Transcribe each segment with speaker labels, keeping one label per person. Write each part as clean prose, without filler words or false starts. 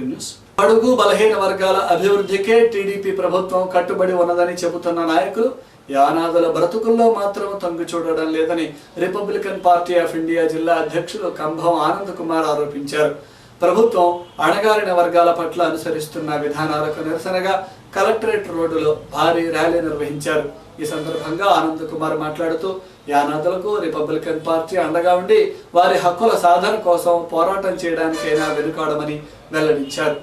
Speaker 1: News. అడుగు బలహీన వర్గాల అభివృద్ధికే టీడీపీ ప్రభుత్వం కట్టుబడి ఉన్నదని చెబుతున్న నాయకులు యానాదుల బ్రతుకుల్లో మాత్రం తొంగి చూడడం లేదని రిపబ్లికన్ పార్టీ ఆఫ్ ఇండియా జిల్లా అధ్యక్షులు కంభం ఆనంద్ కుమార్ ఆరోపించారు. ప్రభుత్వం అణగారిన వర్గాల పట్ల అనుసరిస్తున్న విధానాలకు నిరసనగా కలెక్టరేట్ రోడ్డులో భారీ ర్యాలీ నిర్వహించారు. ఈ సందర్భంగా ఆనంద్ కుమార్ మాట్లాడుతూ యానాదులకు రిపబ్లికన్ పార్టీ అండగా ఉండి వారి హక్కుల సాధన కోసం పోరాటం చేయడానికైనా వెనుకాడమని వెల్లడించారు.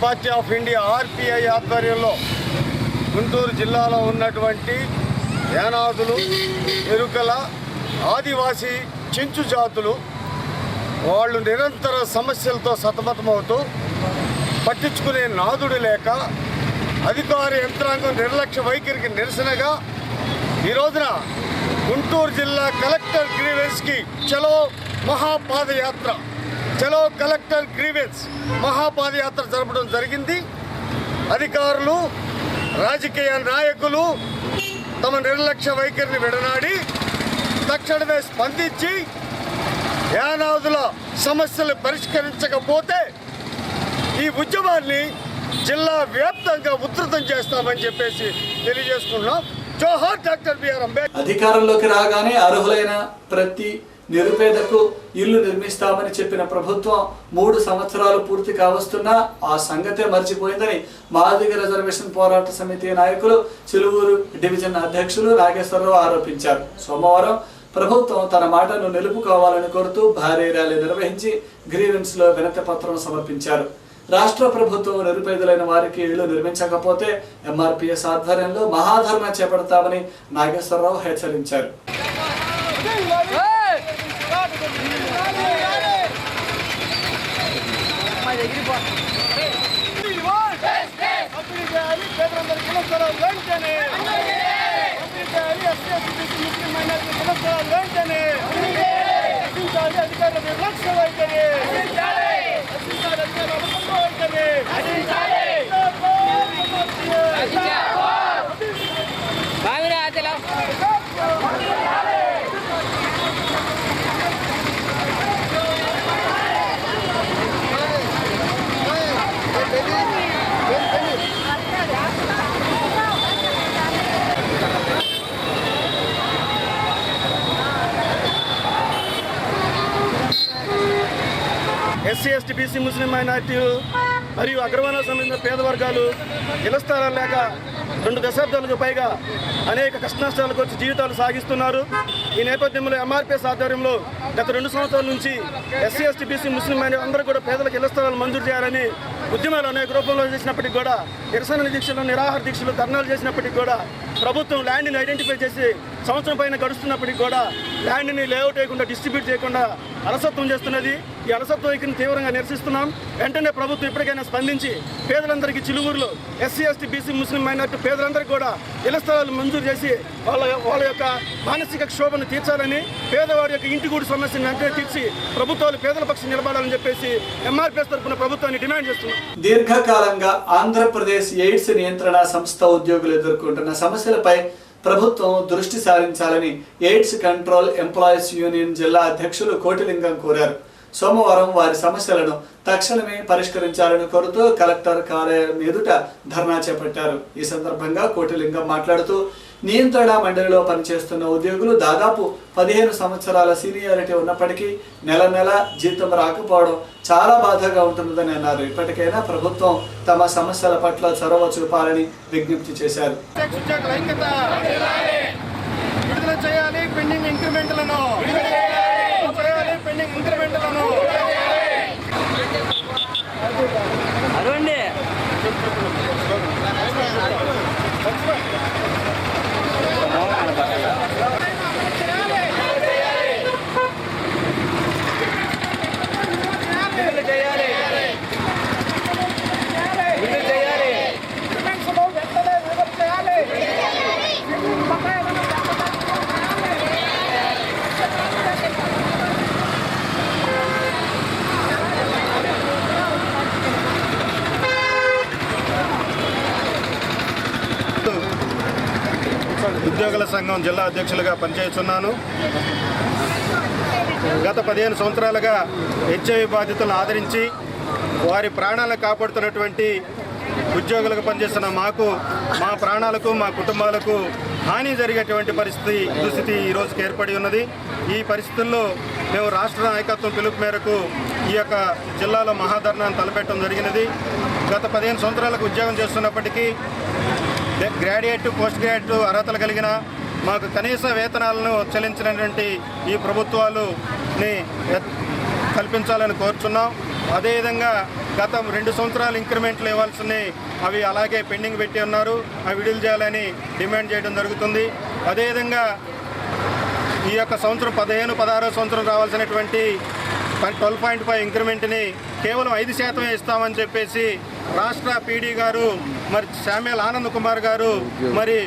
Speaker 2: పార్టీ ఆఫ్ ఇండియా ఆర్పిఐ ఆధ్వర్యంలో గుంటూరు జిల్లాలో ఉన్నటువంటి యానాదులు, ఎరుకల, ఆదివాసీ చెంచు జాతులు వాళ్ళు నిరంతర సమస్యలతో సతమతమవుతూ పట్టించుకునే నాదుడు లేక అధికార యంత్రాంగం నిర్లక్ష్య వైఖరికి నిరసనగా ఈ రోజున గుంటూరు జిల్లా కలెక్టర్ గ్రీవెన్స్కి చలో మహాపాదయాత్ర, చలో కలెక్టర్ గ్రీవెన్స్ మహాపాదయాత్ర జరపడం జరిగింది. అధికారులు, రాజకీయ నాయకులు తమ నిర్లక్ష్య వైఖరిని విడనాడి తక్షణమే స్పందించి యానాదుల సమస్యలు పరిష్కరించకపోతే ఈ ఉద్యమాన్ని జిల్లా వ్యాప్తంగా ఉధృతం చేస్తామని చెప్పేసి తెలియజేసుకున్నాం. జోహార్ డాక్టర్ బిఆర్ అంబేద్కర్.
Speaker 1: అధికారంలోకి రాగానే అర్హులైన ప్రతి నిరుపేదకు ఇల్లు నిర్మిస్తామని చెప్పిన ప్రభుత్వం 3 సంవత్సరాలు పూర్తి కావస్తున్నా ఆ సంగతే మర్చిపోయిందని మాదిగ రిజర్వేషన్ పోరాట సమితి నాయకులు చిలువూరు డివిజన్ అధ్యక్షులు నాగేశ్వరరావు ఆరోపించారు. సోమవారం ప్రభుత్వం తన మాటను నిలుపుకోవాలని కోరుతూ భారీ ర్యాలీ నిర్వహించి గ్రీవెన్స్ లో వినతి పత్రం సమర్పించారు. రాష్ట్ర ప్రభుత్వం నిరుపేదలైన వారికి ఇళ్లు నిర్మించకపోతే ఎంఆర్పీఎస్ ఆధ్వర్యంలో మహాధర్నా చేపడతామని నాగేశ్వరరావు హెచ్చరించారు.
Speaker 3: ఎస్సీ, ఎస్టీ, బీసీ, ముస్లిం మైనార్టీలు మరియు అగ్రవర్ణ సంబంధించిన పేద వర్గాలు ఇళ్ల స్థలాలు లేక 2 దశాబ్దాలకు పైగా అనేక కష్టనష్టాలకు వచ్చి జీవితాలు సాగిస్తున్నారు. ఈ నేపథ్యంలో ఎంఆర్పీఎస్ ఆధ్వర్యంలో గత 2 సంవత్సరాల నుంచి ఎస్సీ, ఎస్టీ, బీసీ, ముస్లిం మైనార్టీ అందరూ కూడా పేదలకు ఇళ్ల స్థలాలు మంజూరు చేయాలని ఉద్యమాలు అనేక రూపంలో చేసినప్పటికీ కూడా, నిరసన దీక్షలు, నిరాహార దీక్షలు, ధర్నాలు చేసినప్పటికీ కూడా ప్రభుత్వం ల్యాండ్ని ఐడెంటిఫై చేసి సంవత్సరం పైన గడుస్తున్నప్పటికీ కూడా ల్యాండ్ని లేఅవుట్ చేయకుండా, డిస్ట్రిబ్యూట్ చేయకుండా అలసత్వం చేస్తున్నది. ఈ అలసత్వ వైఖరిని తీవ్రంగా నిరసిస్తున్నాం. వెంటనే ప్రభుత్వం ఇప్పటికైనా స్పందించి పేదలందరికీ చిలువూరులో ఎస్సీ, ఎస్టీ, బీసీ, ముస్లిం మైనార్టీ పేదలందరికీ కూడా ఇళ్ల స్థలాలు మంజూరు చేసి వాళ్ళ యొక్క మానసిక క్షోభను తీర్చాలని, పేదవాడి యొక్క ఇంటి గూడు సమస్యను వెంటనే తీర్చి ప్రభుత్వాలు పేదల పక్షం నిలబడాలని చెప్పేసి ఎంఆర్పీఎస్ తరఫున ప్రభుత్వాన్ని డిమాండ్ చేస్తున్నాం.
Speaker 1: దీర్ఘకాలంగా ఆంధ్రప్రదేశ్ ఎయిడ్స్ నియంత్రణ సంస్థ ఉద్యోగులు ఎదుర్కొంటున్న సమస్యలపై ప్రభుత్వం దృష్టి సారించాలని ఎయిడ్స్ కంట్రోల్ ఎంప్లాయీస్ యూనియన్ జిల్లా అధ్యక్షులు కోటిలింగం కోరారు. సోమవారం వారి సమస్యలను తక్షణమే పరిష్కరించాలని కోరుతూ కలెక్టర్ కార్యాలయం ఎదుట ధర్నా చేపట్టారు. ఈ సందర్భంగా కోటిలింగం మాట్లాడుతూ నియంత్రణ మండలిలో పనిచేస్తున్న ఉద్యోగులు దాదాపు 15 సంవత్సరాల సీనియారిటీ ఉన్నప్పటికీ నెల జీతం రాకపోవడం చాలా బాధగా ఉంటుందని అన్నారు. ఇప్పటికైనా ప్రభుత్వం తమ సమస్యల పట్ల చొరవ చూపాలని విజ్ఞప్తి చేశారు.
Speaker 3: ఉద్యోగుల సంఘం జిల్లా అధ్యక్షులుగా పనిచేస్తున్నాను. గత 15 సంవత్సరాలుగా హెచ్ఐవి బాధితులను ఆదరించి వారి ప్రాణాలను కాపాడుతున్నటువంటి ఉద్యోగులకు పనిచేస్తున్న మాకు, మా ప్రాణాలకు, మా కుటుంబాలకు హాని జరిగేటువంటి దుస్థితి ఈ రోజుకి ఏర్పడి ఉన్నది. ఈ పరిస్థితుల్లో మేము రాష్ట్ర నాయకత్వం పిలుపు మేరకు ఈ యొక్క జిల్లాలో మహాధర్నాన్ని తలపెట్టడం జరిగినది. గత 15 సంవత్సరాలకు ఉద్యోగం చేస్తున్నప్పటికీ గ్రాడ్యుయేట్, పోస్ట్ గ్రాడ్యుయేట్ అర్హతలు కలిగిన మాకు కనీస వేతనాలను చెల్లించినటువంటి ఈ ప్రభుత్వాలని కల్పించాలని కోరుచున్నాం. అదేవిధంగా గత 2 సంవత్సరాలు ఇంక్రిమెంట్లు ఇవ్వాల్సినవి అవి అలాగే పెండింగ్ పెట్టి ఉన్నారు. అవి విడుదల చేయాలని డిమాండ్ చేయడం జరుగుతుంది. అదేవిధంగా ఈ యొక్క సంవత్సరం 15, 16 సంవత్సరం రావాల్సినటువంటి 12.5 ఇంక్రిమెంట్ని కేవలం 5% ఇస్తామని చెప్పేసి రాష్ట్ర పీడీ గారు, మరి శామ్యుల్ ఆనంద్ కుమార్ గారు మరి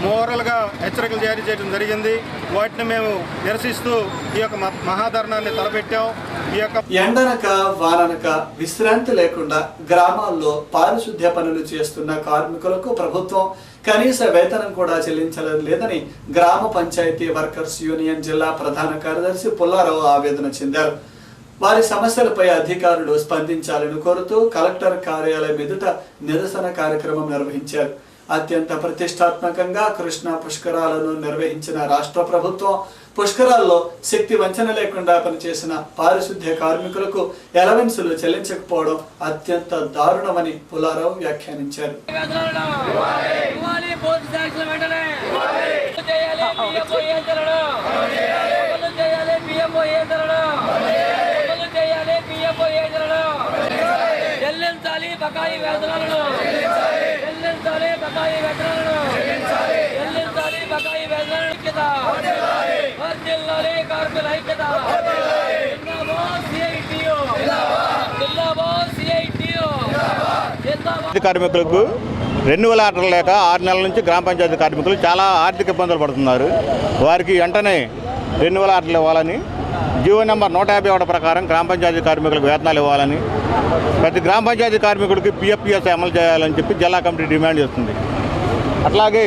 Speaker 3: మోరల్గా హెచ్చరికలు జారీ చేయడం జరిగింది. వాటిని మేము నిరసిస్తూ ఈ యొక్క మహాధర్నాన్ని తలపెట్టాం. ఈ యొక్క
Speaker 1: ఎండనక వాననక విశ్రాంతి లేకుండా గ్రామాల్లో పారిశుద్ధ్య పనులు చేస్తున్న కార్మికులకు ప్రభుత్వం కనీస వేతనం కూడా చెల్లించడం లేదని గ్రామ పంచాయతీ వర్కర్స్ యూనియన్ జిల్లా ప్రధాన కార్యదర్శి పుల్లారావు ఆవేదన చెందారు. వారి సమస్యలపై అధికారులు స్పందించాలని కోరుతూ కలెక్టర్ కార్యాలయం ఎదుట నిరసన కార్యక్రమం నిర్వహించారు. అత్యంత ప్రతిష్టాత్మకంగా కృష్ణా పుష్కరాలను నిర్వహించిన రాష్ట్ర ప్రభుత్వం పుష్కరాల్లో శక్తి వంచన లేకుండా పనిచేసిన పారిశుద్ధ్య కార్మికులకు ఎలవెన్సులు చెల్లించకపోవడం అత్యంత దారుణమని పుల్లారావు వ్యాఖ్యానించారు.
Speaker 4: చెల్లించాలి బకాయి వేతనాలను, చెల్లించాలి బకాయి వేతనాలను, చెల్లించాలి బకాయి వేతనాలను ఐక్యత, వర్ధిల్లాలి కార్మికుల ఐక్యత. జిందాబాద్ సిఐటియు, జిందాబాద్ సిఐటియు, జిందాబాద్.
Speaker 5: కార్మికులకు రెన్యువల్ ఆర్డర్ లేక 6 నెలల నుంచి గ్రామ పంచాయతీ కార్మికులు చాలా ఆర్థిక ఇబ్బందులు పడుతున్నారు. వారికి వెంటనే రెన్యువల్ ఆర్డర్లు ఇవ్వాలని, జీవో నెంబర్ 151 ప్రకారం గ్రామ పంచాయతీ కార్మికులకు వేతనాలు ఇవ్వాలని, ప్రతి గ్రామ పంచాయతీ కార్మికుడికి పిఎఫ్పిఎస్ అమలు చేయాలని చెప్పి జిల్లా కమిటీ డిమాండ్ చేస్తుంది. అట్లాగే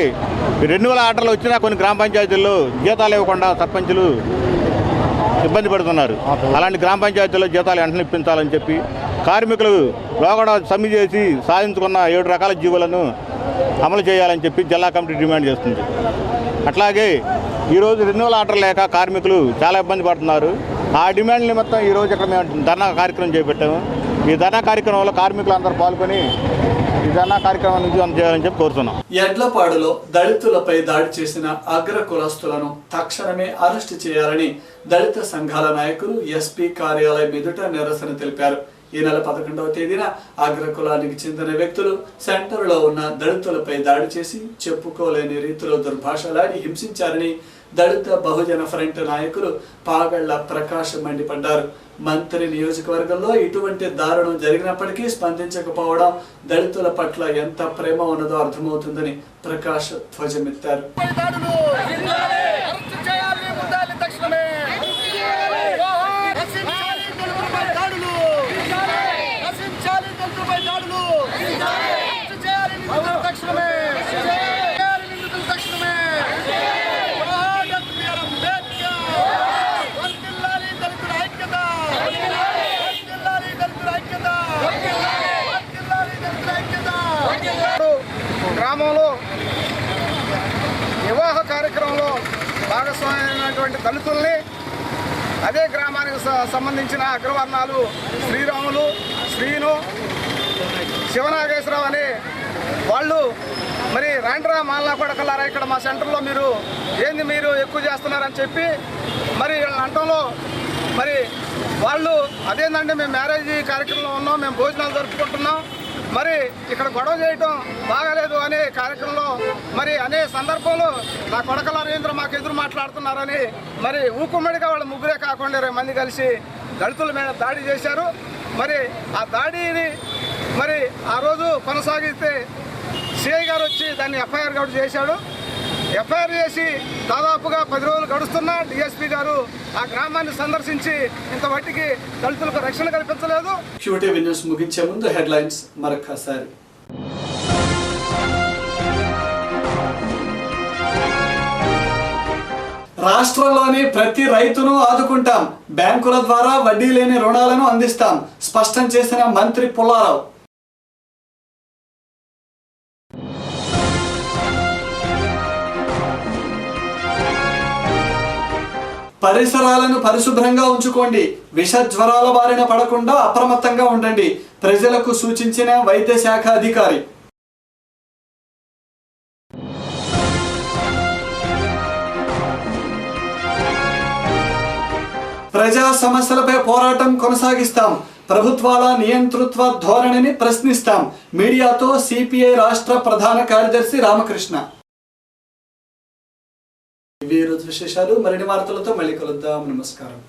Speaker 5: రెన్యువల్ ఆర్డర్లు వచ్చినా కొన్ని గ్రామ పంచాయతీల్లో జీతాలు ఇవ్వకుండా సర్పంచులు ఇబ్బంది పడుతున్నారు. అలాంటి గ్రామ పంచాయతీల్లో జీతాలు వెంటనే ఇప్పించాలని చెప్పి కార్మికులు లోగడ సమ్మె చేసి సాధించుకున్న 7 రకాల జీవోలను అమలు చేయాలని చెప్పి జిల్లా కమిటీ డిమాండ్ చేస్తుంది. అట్లాగే ఈరోజు రెన్యువల్ ఆర్డర్ లేక కార్మికులు చాలా ఇబ్బంది పడుతున్నారు. ఆ డిమాండ్ నిమిత్తం ఈరోజు ఇక్కడ మేము ధర్నా కార్యక్రమం చేపట్టాము. ఈ ధర్నా కార్యక్రమంలో కార్మికులు అందరూ పాల్గొని ఈ ధర్నా కార్యక్రమాన్ని విజయవంతం చేయాలని చెప్పి కోరుతున్నాం.
Speaker 1: ఎడ్లపాడులో దళితులపై దాడి చేసిన అగ్ర కులస్తులను తక్షణమే అరెస్టు చేయాలని దళిత సంఘాల నాయకులు ఎస్పీ కార్యాలయం ఎదుట నిరసన తెలిపారు. ఈ నెల 11వ తేదీన అగ్రకులానికి చెందిన వ్యక్తులు సెంటర్లో ఉన్న దళితులపై దాడి చేసి చెప్పుకోలేని రీతిలో దుర్భాషలాడి హింసించారని దళిత బహుజన ఫ్రంట్ నాయకులు పాగళ్ల ప్రకాష్ మండిపడ్డారు. మంత్రి నియోజకవర్గంలో ఇటువంటి దారుణం జరిగినప్పటికీ స్పందించకపోవడం దళితుల పట్ల ఎంత ప్రేమ ఉన్నదో అర్థమవుతుందని ప్రకాష్ ధ్వజమెత్తారు.
Speaker 3: గ్రామంలో వివాహ కార్యక్రమంలో భాగస్వామైనటువంటి దళితుల్ని, అదే గ్రామానికి సంబంధించిన అగ్రవర్ణాలు శ్రీరాములు, శ్రీను, శివనాగేశ్వరరావు అని వాళ్ళు మరి రాండ్రా మాల్లా కొడకలారా ఇక్కడ మా సెంటర్లో మీరు ఎక్కువ చేస్తున్నారని చెప్పి మరి అంటంలో మరి వాళ్ళు అదేంటంటే మేము మ్యారేజ్ కార్యక్రమంలో ఉన్నాం, మేము భోజనాలు జరుపుకుంటున్నాం, మరి ఇక్కడ గొడవ చేయటం బాగాలేదు అనే కార్యక్రమంలో మరి అనే సందర్భంలో నా కొడకల రేంద్ర మాకు ఎదురు మాట్లాడుతున్నారని మరి ఊకుమ్మడిగా వాళ్ళు ముగ్గురే కాకుండా 20 మంది కలిసి దళితుల మీద దాడి చేశారు. మరి ఆ దాడిని మరి ఆ రోజు కొనసాగిస్తే సిఐ గారు వచ్చి దాన్ని ఎఫ్ఐఆర్ కూడా చేశాడు. ఎఫ్ఐఆర్ చేసి దాదాపుగా 10 రోజులు గడుస్తున్నా డిఎస్పీ గారు ఆ గ్రామాన్ని సందర్శించి ఇంతవట్టికి దళితులకు రక్షణ కల్పించలేదు.
Speaker 1: QTV న్యూస్ ముగించే ముందు హెడ్లైన్స్ మరొకసారి. రాష్ట్రంలోని ప్రతి రైతును ఆదుకుంటాం, బ్యాంకుల ద్వారా వడ్డీ లేని రుణాలను అందిస్తాం, స్పష్టం చేసిన మంత్రి పుల్లారావు. పరిసరాలను పరిశుభ్రంగా ఉంచుకోండి, విష జ్వరాల బారిన పడకుండా అప్రమత్తంగా ఉండండి, ప్రజలకు సూచించిన వైద్య శాఖ అధికారి. ప్రజా సమస్యలపై పోరాటం కొనసాగిస్తాం, ప్రభుత్వాల నియంతృత్వ ధోరణిని ప్రశ్నిస్తాం, మీడియాతో సిపిఐ రాష్ట్ర ప్రధాన కార్యదర్శి రామకృష్ణ. ఇవి రోజు విశేషాలు. మరిన్ని వార్తలతో మళ్ళీ కలుద్దాం. నమస్కారం.